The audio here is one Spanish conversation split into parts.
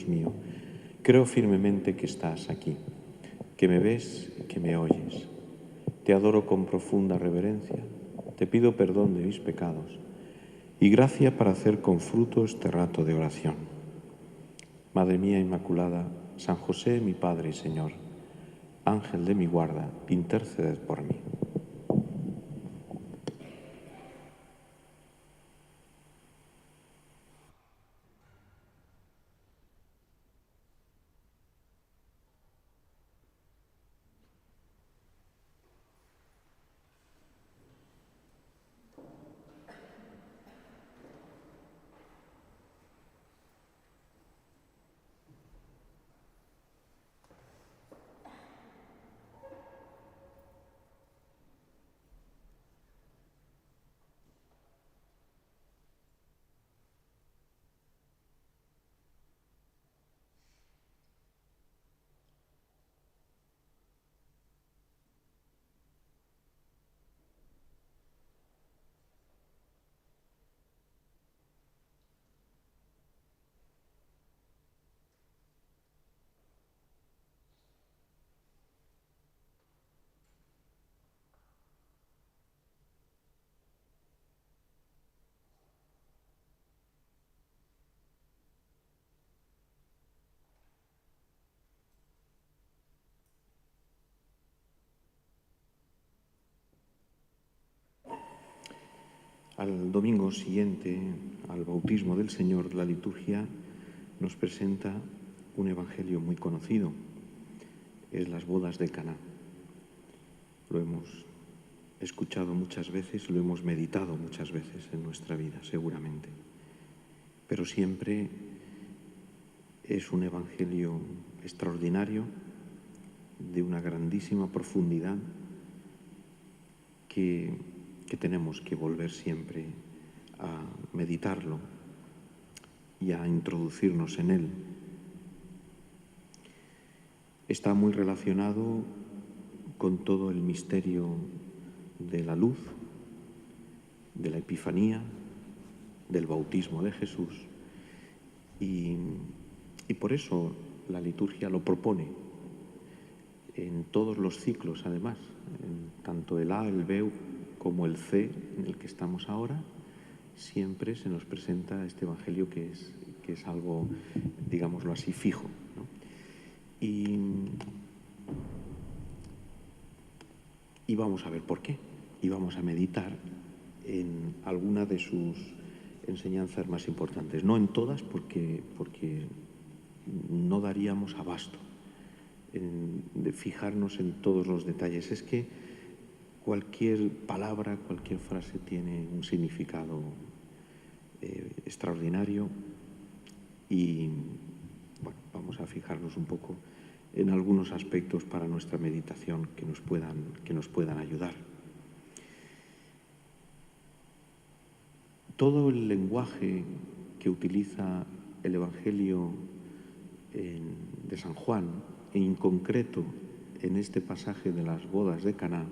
Dios mío. Creo firmemente que estás aquí, que me ves y que me oyes. Te adoro con profunda reverencia. Te pido perdón de mis pecados y gracia para hacer con fruto este rato de oración. Madre mía Inmaculada, San José, mi Padre y Señor, Ángel de mi guarda, interceded por mí. Al domingo siguiente, al bautismo del Señor, la liturgia nos presenta un evangelio muy conocido. Es las bodas de Caná. Lo hemos escuchado muchas veces, lo hemos meditado muchas veces en nuestra vida, seguramente. Pero siempre es un evangelio extraordinario, de una grandísima profundidad, que tenemos que volver siempre a meditarlo y a introducirnos en él. Está muy relacionado con todo el misterio de la luz, de la Epifanía, del bautismo de Jesús, y por eso la liturgia lo propone en todos los ciclos, además, en tanto el A, el B como el C, en el que estamos ahora. Siempre se nos presenta este evangelio que es algo, digámoslo así, fijo, ¿no? Y vamos a ver por qué. Y vamos a meditar en alguna de sus enseñanzas más importantes. No en todas, porque no daríamos abasto de fijarnos en todos los detalles. Es que cualquier palabra, cualquier frase tiene un significado extraordinario y bueno, vamos a fijarnos un poco en algunos aspectos para nuestra meditación que nos puedan ayudar. Todo el lenguaje que utiliza el Evangelio de San Juan, e en concreto en este pasaje de las bodas de Caná,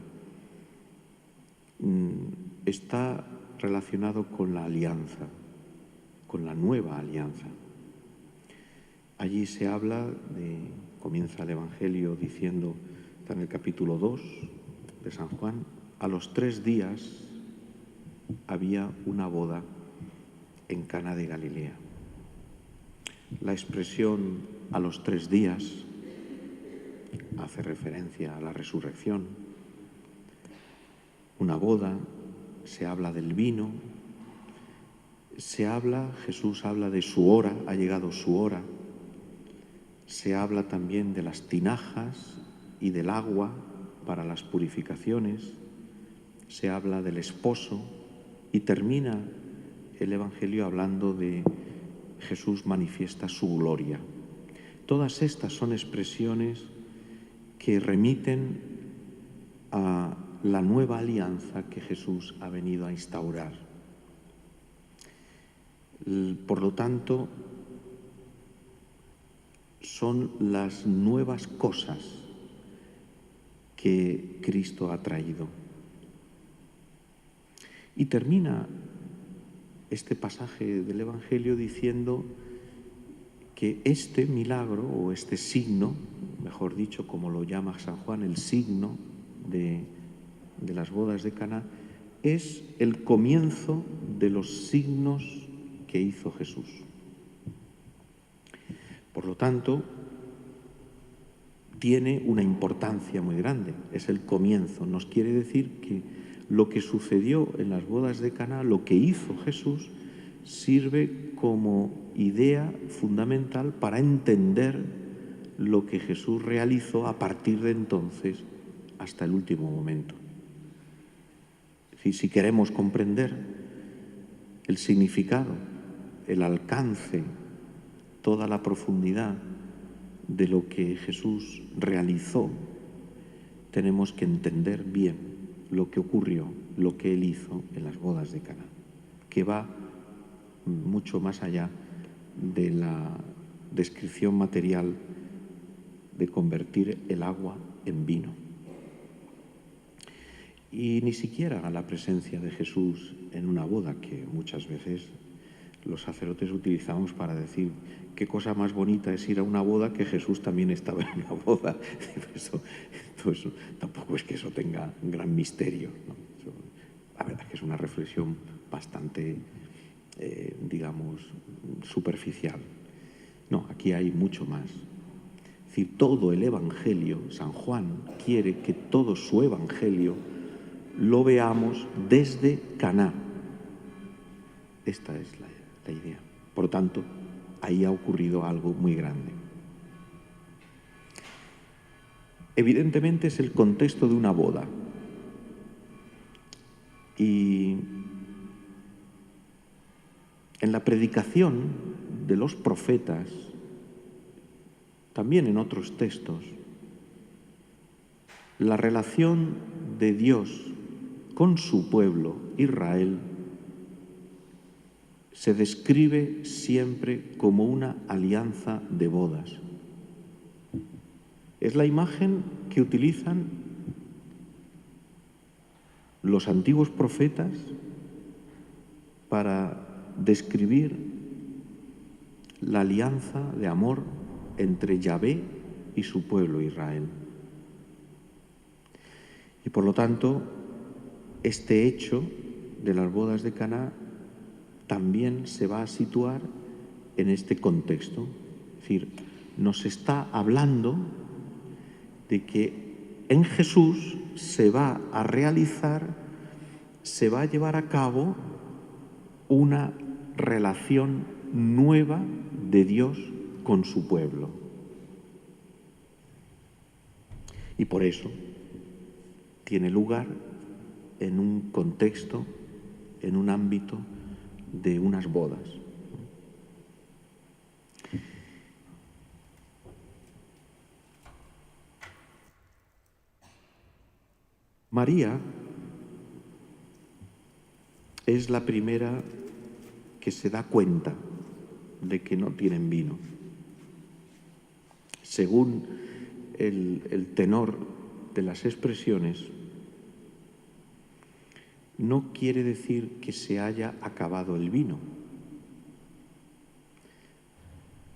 está relacionado con la alianza, con la nueva alianza. Allí se habla comienza el Evangelio diciendo, está en el capítulo 2 de San Juan, a los 3 días había una boda en Cana de Galilea. La expresión a los 3 días hace referencia a la resurrección. Una boda, se habla del vino, Jesús habla de su hora, ha llegado su hora. Se habla también de las tinajas y del agua para las purificaciones. Se habla del esposo y termina el Evangelio hablando de Jesús manifiesta su gloria. Todas estas son expresiones que remiten a la nueva alianza que Jesús ha venido a instaurar. Por lo tanto, son las nuevas cosas que Cristo ha traído. Y termina este pasaje del Evangelio diciendo que este milagro o este signo, mejor dicho, como lo llama San Juan, el signo de las bodas de Caná, es el comienzo de los signos que hizo Jesús. Por lo tanto, tiene una importancia muy grande, es el comienzo. Nos quiere decir que lo que sucedió en las bodas de Caná, lo que hizo Jesús, sirve como idea fundamental para entender lo que Jesús realizó a partir de entonces hasta el último momento. Es decir, si queremos comprender el significado, el alcance, toda la profundidad de lo que Jesús realizó, tenemos que entender bien lo que ocurrió, lo que Él hizo en las bodas de Caná, que va mucho más allá de la descripción material de convertir el agua en vino. Y ni siquiera a la presencia de Jesús en una boda, que muchas veces los sacerdotes utilizamos para decir qué cosa más bonita es ir a una boda, que Jesús también estaba en una boda. Eso tampoco es que eso tenga un gran misterio, ¿no? La verdad es que es una reflexión bastante, digamos, superficial. No, aquí hay mucho más. Es decir, todo el Evangelio, San Juan quiere que todo su Evangelio lo veamos desde Caná. Esta es la idea. Por lo tanto, ahí ha ocurrido algo muy grande. Evidentemente es el contexto de una boda. Y en la predicación de los profetas, también en otros textos, la relación de Dios con su pueblo, Israel, se describe siempre como una alianza de bodas. Es la imagen que utilizan los antiguos profetas para describir la alianza de amor entre Yahvé y su pueblo Israel. Y por lo tanto, este hecho de las bodas de Caná también se va a situar en este contexto. Es decir, nos está hablando de que en Jesús se va a realizar, se va a llevar a cabo una relación nueva de Dios con su pueblo. Y por eso tiene lugar en un contexto, en un ámbito de unas bodas. María es la primera que se da cuenta de que no tienen vino. Según el tenor de las expresiones, no quiere decir que se haya acabado el vino,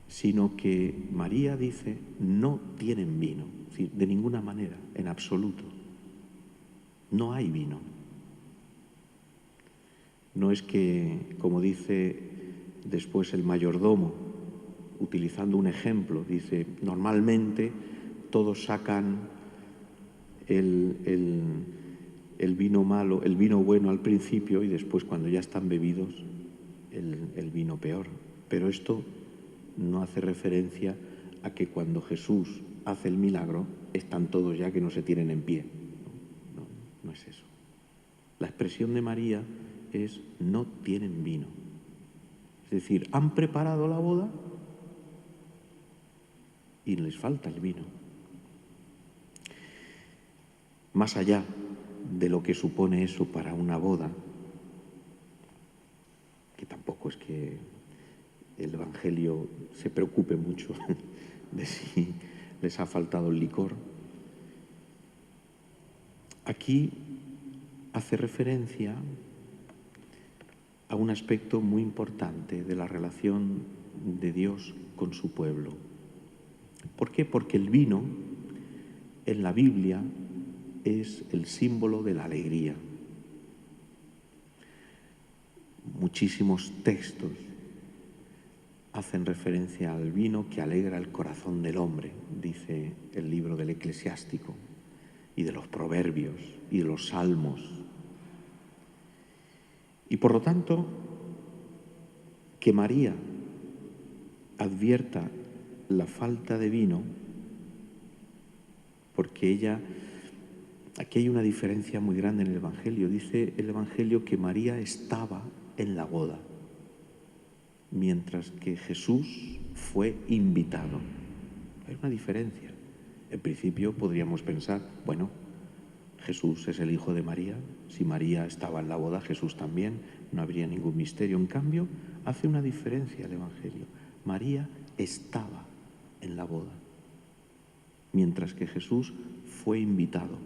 sino que María dice, no tienen vino, es decir, de ninguna manera, en absoluto. No hay vino. No es que, como dice después el mayordomo, utilizando un ejemplo, dice, normalmente todos sacan el vino malo, el vino bueno al principio y después cuando ya están bebidos el vino peor. Pero esto no hace referencia a que cuando Jesús hace el milagro están todos ya que no se tienen en pie. No es eso. La expresión de María es no tienen vino. Es decir, han preparado la boda y les falta el vino. Más allá de lo que supone eso para una boda, que tampoco es que el Evangelio se preocupe mucho de si les ha faltado el licor, aquí hace referencia a un aspecto muy importante de la relación de Dios con su pueblo. ¿Por qué? Porque el vino en la Biblia es el símbolo de la alegría. Muchísimos textos hacen referencia al vino que alegra el corazón del hombre, dice el libro del Eclesiástico, y de los Proverbios, y de los Salmos. Y por lo tanto, que María advierta la falta de vino, porque ella, aquí hay una diferencia muy grande en el Evangelio. Dice el Evangelio que María estaba en la boda, mientras que Jesús fue invitado. Hay una diferencia. En principio podríamos pensar, bueno, Jesús es el hijo de María, si María estaba en la boda, Jesús también, no habría ningún misterio. En cambio, hace una diferencia el Evangelio. María estaba en la boda, mientras que Jesús fue invitado,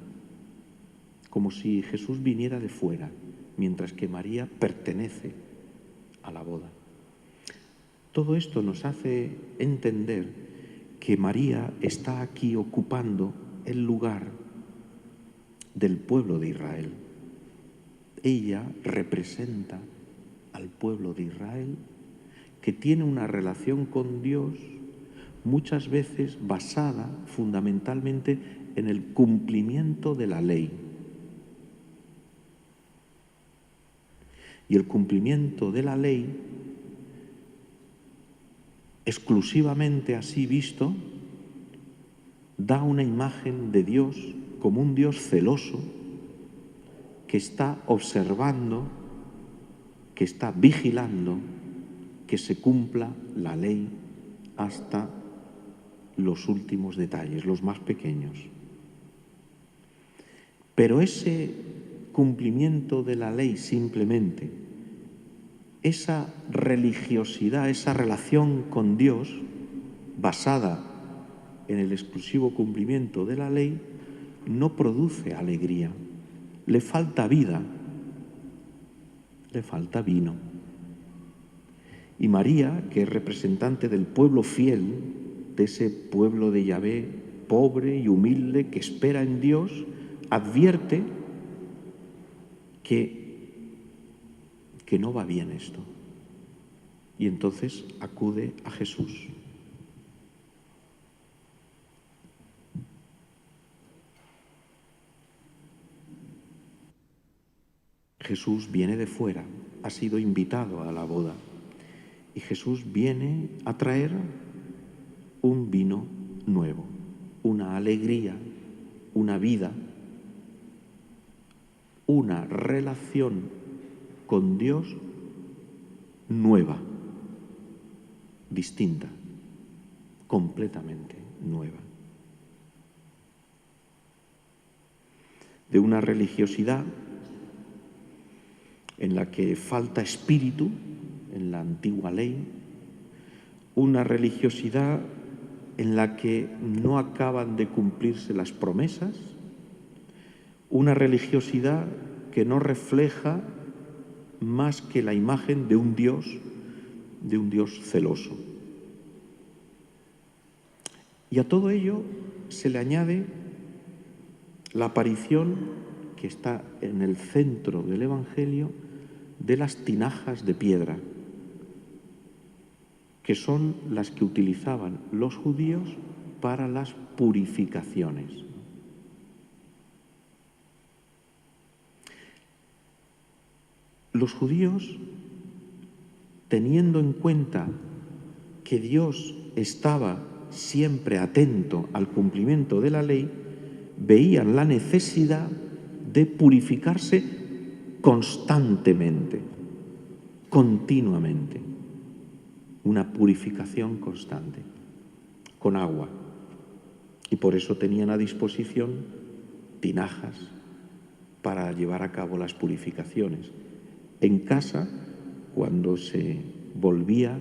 como si Jesús viniera de fuera, mientras que María pertenece a la boda. Todo esto nos hace entender que María está aquí ocupando el lugar del pueblo de Israel. Ella representa al pueblo de Israel, que tiene una relación con Dios muchas veces basada fundamentalmente en el cumplimiento de la ley. Y el cumplimiento de la ley, exclusivamente así visto, da una imagen de Dios como un Dios celoso que está observando, que está vigilando que se cumpla la ley hasta los últimos detalles, los más pequeños. Pero ese cumplimiento de la ley simplemente, esa religiosidad, esa relación con Dios basada en el exclusivo cumplimiento de la ley, no produce alegría. Le falta vida, le falta vino. Y María, que es representante del pueblo fiel, de ese pueblo de Yahvé pobre y humilde que espera en Dios, advierte que no va bien esto. Y entonces acude a Jesús. Jesús viene de fuera, ha sido invitado a la boda. Y Jesús viene a traer un vino nuevo, una alegría, una vida, una relación con Dios nueva, distinta, completamente nueva. De una religiosidad en la que falta espíritu en la antigua ley, una religiosidad en la que no acaban de cumplirse las promesas, una religiosidad que no refleja más que la imagen de un Dios celoso. Y a todo ello se le añade la aparición, que está en el centro del Evangelio, de las tinajas de piedra, que son las que utilizaban los judíos para las purificaciones. Los judíos, teniendo en cuenta que Dios estaba siempre atento al cumplimiento de la ley, veían la necesidad de purificarse constantemente, continuamente. Una purificación constante, con agua. Y por eso tenían a disposición tinajas para llevar a cabo las purificaciones. En casa, cuando se volvía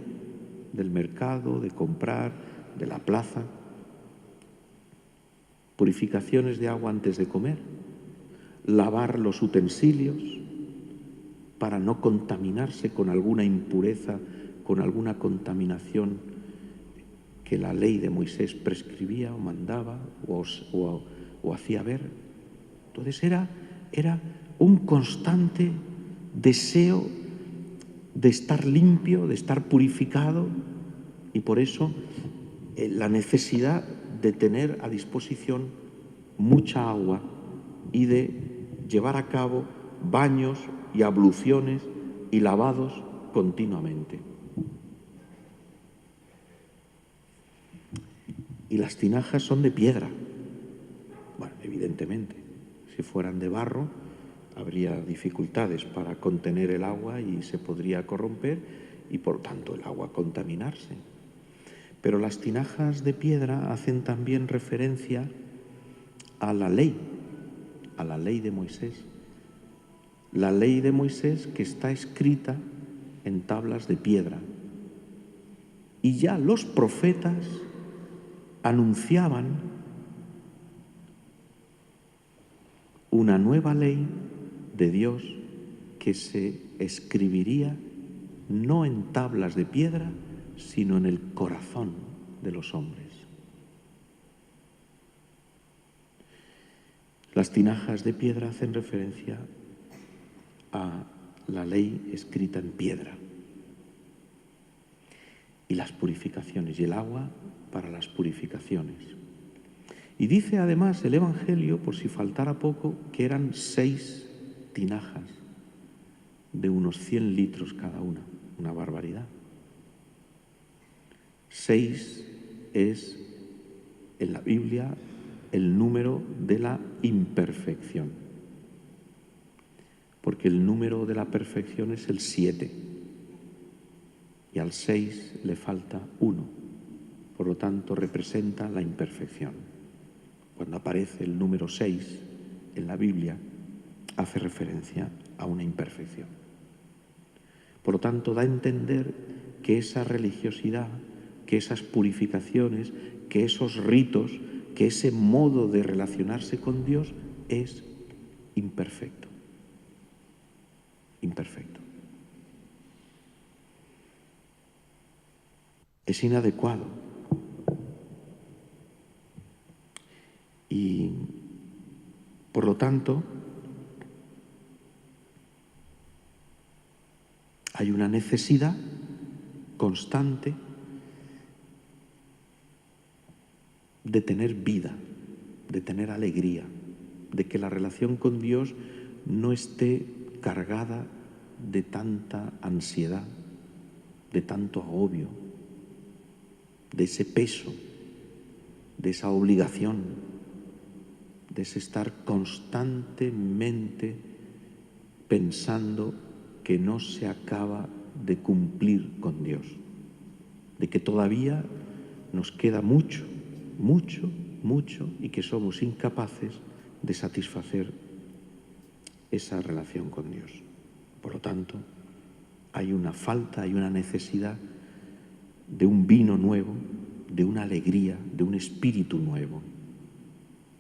del mercado, de comprar, de la plaza, purificaciones de agua antes de comer, lavar los utensilios para no contaminarse con alguna impureza con alguna contaminación que la ley de Moisés prescribía o mandaba o hacía ver. Entonces era un constante deseo de estar limpio, de estar purificado, y por eso la necesidad de tener a disposición mucha agua y de llevar a cabo baños y abluciones y lavados continuamente. Y las tinajas son de piedra. Bueno, evidentemente, si fueran de barro habría dificultades para contener el agua y se podría corromper y por tanto el agua contaminarse. Pero las tinajas de piedra hacen también referencia a la ley de Moisés. La ley de Moisés que está escrita en tablas de piedra. Y ya los profetas anunciaban una nueva ley de Dios que se escribiría no en tablas de piedra, sino en el corazón de los hombres. Las tinajas de piedra hacen referencia a la ley escrita en piedra y las purificaciones y el agua para las purificaciones. Y dice además el Evangelio, por si faltara poco, que eran 6 tinajas de unos 100 litros cada una barbaridad. 6 es en la Biblia el número de la imperfección, porque el número de la perfección es el 7 y al 6 le falta 1, por lo tanto representa la imperfección. Cuando aparece el número 6 en la Biblia, hace referencia a una imperfección. Por lo tanto, da a entender que esa religiosidad, que esas purificaciones, que esos ritos, que ese modo de relacionarse con Dios es imperfecto. Imperfecto. Es inadecuado. Y, por lo tanto, hay una necesidad constante de tener vida, de tener alegría, de que la relación con Dios no esté cargada de tanta ansiedad, de tanto agobio, de ese peso, de esa obligación, de ese estar constantemente pensando que no se acaba de cumplir con Dios, de que todavía nos queda mucho, mucho, mucho y que somos incapaces de satisfacer esa relación con Dios. Por lo tanto, hay una falta, hay una necesidad de un vino nuevo, de una alegría, de un espíritu nuevo.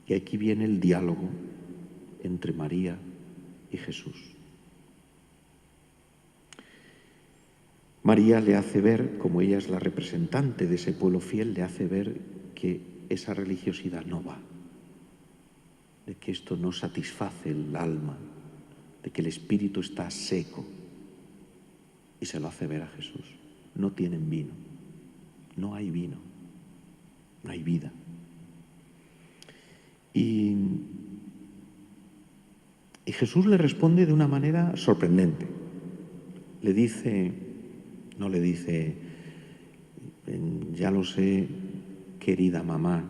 Y aquí viene el diálogo entre María y Jesús. María le hace ver, como ella es la representante de ese pueblo fiel, le hace ver que esa religiosidad no va, de que esto no satisface el alma, de que el espíritu está seco. Y se lo hace ver a Jesús. No tienen vino, no hay vino, no hay vida. Y Jesús le responde de una manera sorprendente. Le dice, no le dice, ya lo sé, querida mamá.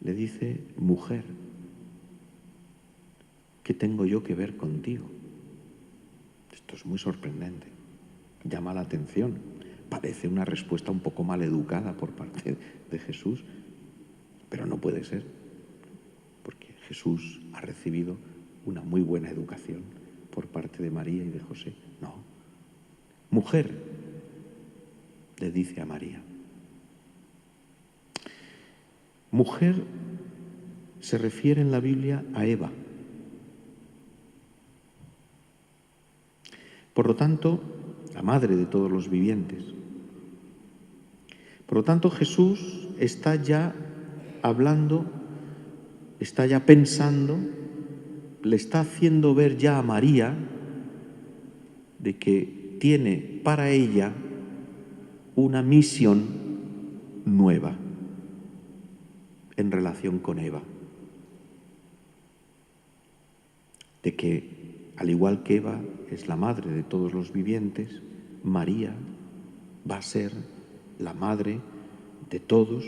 Le dice, mujer, ¿qué tengo yo que ver contigo? Esto es muy sorprendente, llama la atención. Parece una respuesta un poco mal educada por parte de Jesús, pero no puede ser, porque Jesús ha recibido una muy buena educación por parte de María y de José. No. Mujer, le dice a María. Mujer se refiere en la Biblia a Eva. Por lo tanto, la madre de todos los vivientes. Por lo tanto, Jesús está ya hablando, está ya pensando, le está haciendo ver ya a María de que tiene para ella una misión nueva en relación con Eva. De que, al igual que Eva es la madre de todos los vivientes, María va a ser la madre de todos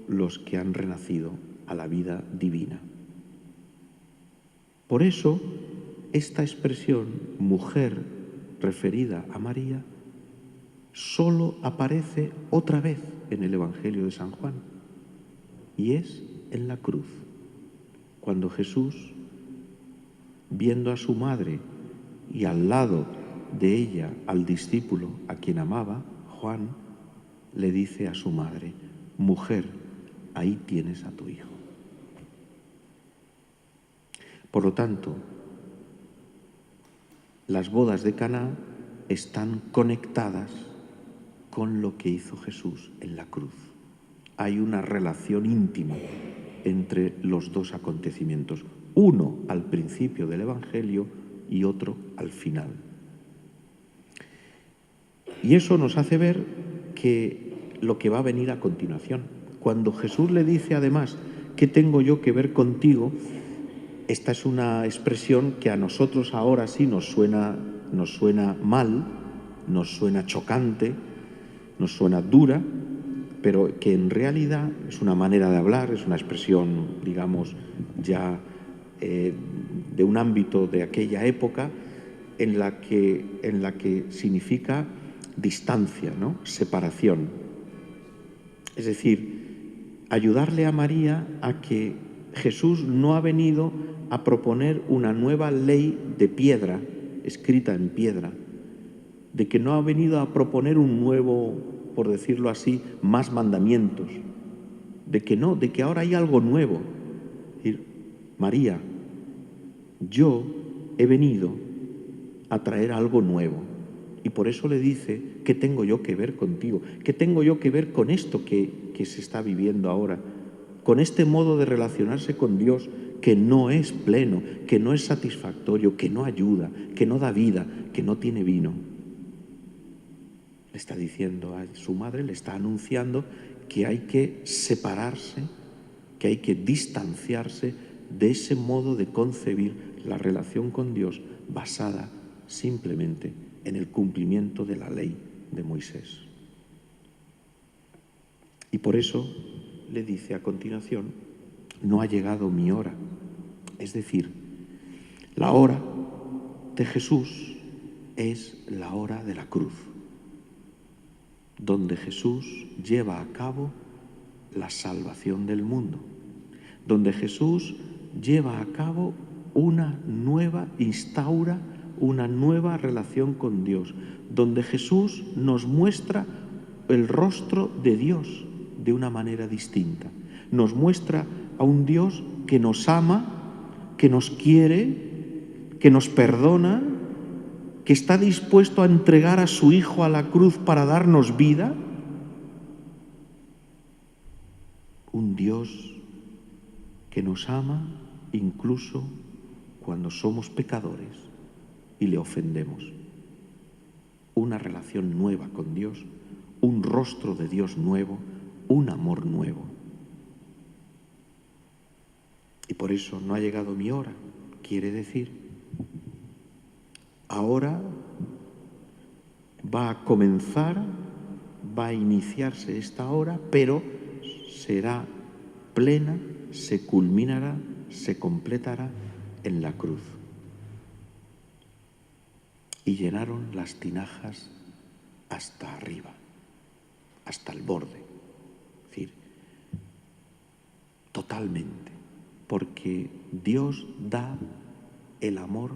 los que han renacido a la vida divina. Por eso, esta expresión mujer referida a María solo aparece otra vez en el Evangelio de San Juan, y es en la cruz, cuando Jesús, viendo a su madre y al lado de ella al discípulo a quien amaba, Juan, le dice a su madre: mujer, ahí tienes a tu hijo. Por lo tanto, las bodas de Caná están conectadas con lo que hizo Jesús en la cruz. Hay una relación íntima entre los dos acontecimientos, uno al principio del Evangelio y otro al final. Y eso nos hace ver que lo que va a venir a continuación, cuando Jesús le dice además: ¿qué tengo yo que ver contigo? Esta es una expresión que a nosotros ahora sí nos suena mal, nos suena chocante, nos suena dura, pero que en realidad es una manera de hablar, es una expresión, digamos, ya de un ámbito de aquella época en la que significa distancia, ¿no? Separación. Es decir, ayudarle a María a que Jesús no ha venido a proponer una nueva ley de piedra, escrita en piedra, de que no ha venido a proponer un nuevo, por decirlo así, más mandamientos, de que no, de que ahora hay algo nuevo. Es decir, María, yo he venido a traer algo nuevo. Y por eso le dice: ¿qué tengo yo que ver contigo? ¿Qué tengo yo que ver con esto que se está viviendo ahora? Con este modo de relacionarse con Dios que no es pleno, que no es satisfactorio, que no ayuda, que no da vida, que no tiene vino. Le está diciendo a su madre, le está anunciando que hay que separarse, que hay que distanciarse de ese modo de concebir la relación con Dios basada simplemente en el cumplimiento de la ley de Moisés. Y por eso le dice a continuación: no ha llegado mi hora. Es decir, la hora de Jesús es la hora de la cruz, donde Jesús lleva a cabo la salvación del mundo, donde Jesús lleva a cabo instaura una nueva relación con Dios, donde Jesús nos muestra el rostro de Dios de una manera distinta. Nos muestra a un Dios que nos ama, que nos quiere, que nos perdona, que está dispuesto a entregar a su Hijo a la cruz para darnos vida. Un Dios que nos ama incluso cuando somos pecadores y le ofendemos. Una relación nueva con Dios, un rostro de Dios nuevo, un amor nuevo. Y por eso no ha llegado mi hora. Quiere decir, ahora va a comenzar, va a iniciarse esta hora, pero será plena, se culminará, se completará en la cruz. Y llenaron las tinajas hasta arriba, hasta el borde. Es decir, totalmente. Porque Dios da el amor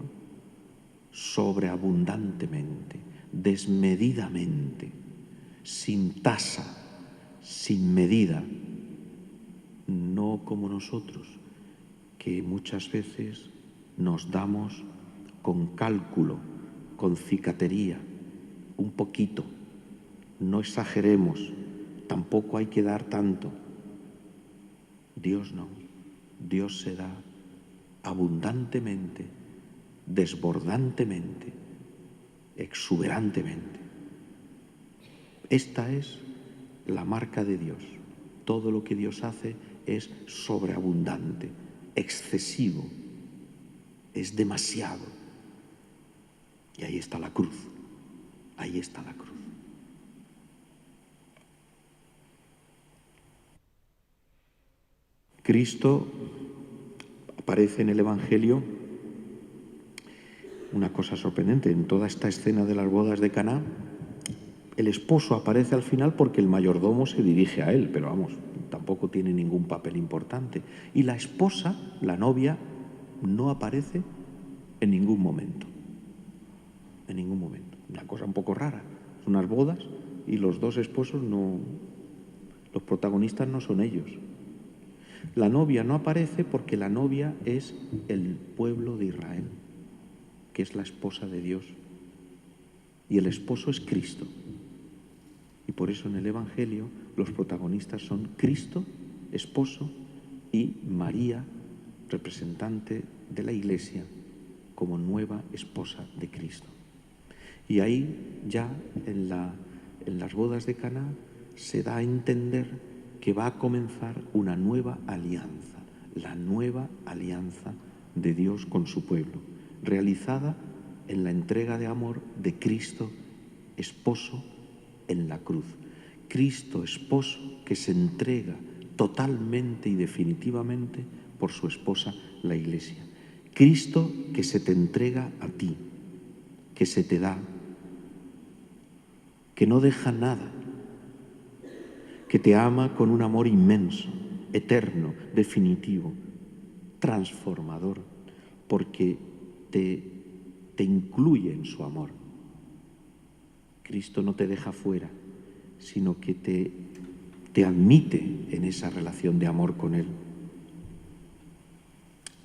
sobreabundantemente, desmedidamente, sin tasa, sin medida, no como nosotros, que muchas veces nos damos con cálculo, con cicatería, un poquito, no exageremos, tampoco hay que dar tanto. Dios no, Dios se da abundantemente, desbordantemente, exuberantemente. Esta es la marca de Dios. Todo lo que Dios hace es sobreabundante, excesivo, es demasiado. Y ahí está la cruz, ahí está la cruz. Cristo aparece en el Evangelio, una cosa sorprendente, en toda esta escena de las bodas de Caná, el esposo aparece al final porque el mayordomo se dirige a él, pero vamos, tampoco tiene ningún papel importante. Y la esposa, la novia, no aparece en ningún momento. En ningún momento. Una cosa un poco rara. Son unas bodas y los dos esposos no... Los protagonistas no son ellos. La novia no aparece porque la novia es el pueblo de Israel, que es la esposa de Dios. Y el esposo es Cristo. Y por eso en el Evangelio los protagonistas son Cristo, esposo, y María, representante de la Iglesia, como nueva esposa de Cristo. Y ahí ya en las bodas de Caná se da a entender que va a comenzar una nueva alianza, la nueva alianza de Dios con su pueblo, realizada en la entrega de amor de Cristo, esposo, en la cruz. Cristo, esposo, que se entrega totalmente y definitivamente por su esposa, la Iglesia. Cristo que se te entrega a ti, que se te da, que no deja nada, que te ama con un amor inmenso, eterno, definitivo, transformador, porque te incluye en su amor. Cristo no te deja fuera, sino que te admite en esa relación de amor con Él.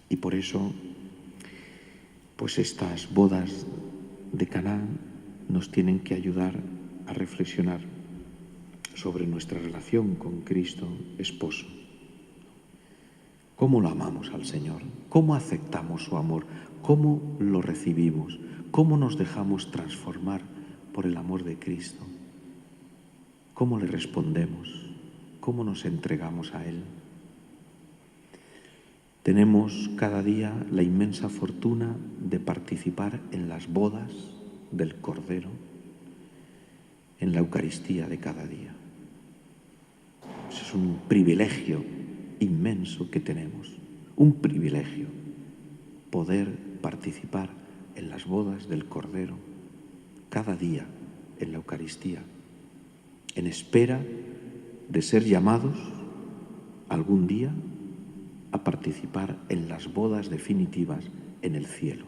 Y por eso, pues estas bodas de Caná nos tienen que ayudar a reflexionar sobre nuestra relación con Cristo, esposo. ¿Cómo lo amamos al Señor? ¿Cómo aceptamos su amor? ¿Cómo lo recibimos? ¿Cómo nos dejamos transformar por el amor de Cristo? ¿Cómo le respondemos? ¿Cómo nos entregamos a Él? Tenemos cada día la inmensa fortuna de participar en las bodas del Cordero, en la Eucaristía de cada día. Es un privilegio inmenso que tenemos, un privilegio, poder participar en las bodas del Cordero cada día en la Eucaristía, en espera de ser llamados algún día a participar en las bodas definitivas en el cielo.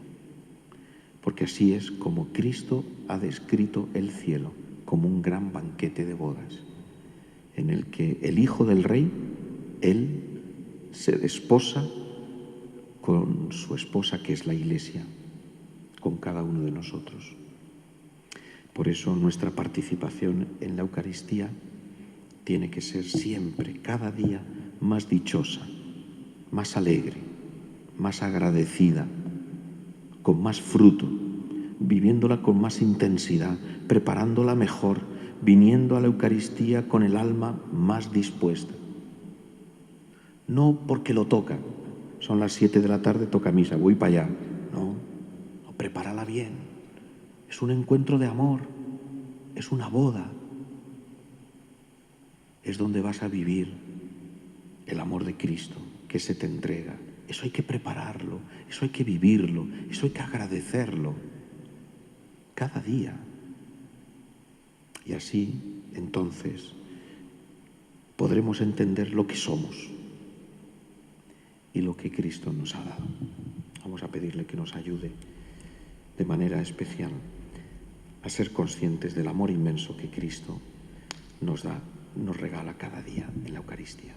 Porque así es como Cristo ha descrito el cielo, como un gran banquete de bodas, en el que el Hijo del Rey, Él se desposa con su esposa, que es la Iglesia, con cada uno de nosotros. Por eso nuestra participación en la Eucaristía tiene que ser siempre, cada día, más dichosa, más alegre, más agradecida, con más fruto, viviéndola con más intensidad, preparándola mejor, viniendo a la Eucaristía con el alma más dispuesta. No porque lo toca, son las 7 de la tarde, toca misa, voy para allá. No, prepárala bien. Es un encuentro de amor, es una boda. Es donde vas a vivir el amor de Cristo que se te entrega. Eso hay que prepararlo, eso hay que vivirlo, eso hay que agradecerlo cada día. Y así, entonces, podremos entender lo que somos y lo que Cristo nos ha dado. Vamos a pedirle que nos ayude de manera especial a ser conscientes del amor inmenso que Cristo nos da, nos regala cada día en la Eucaristía.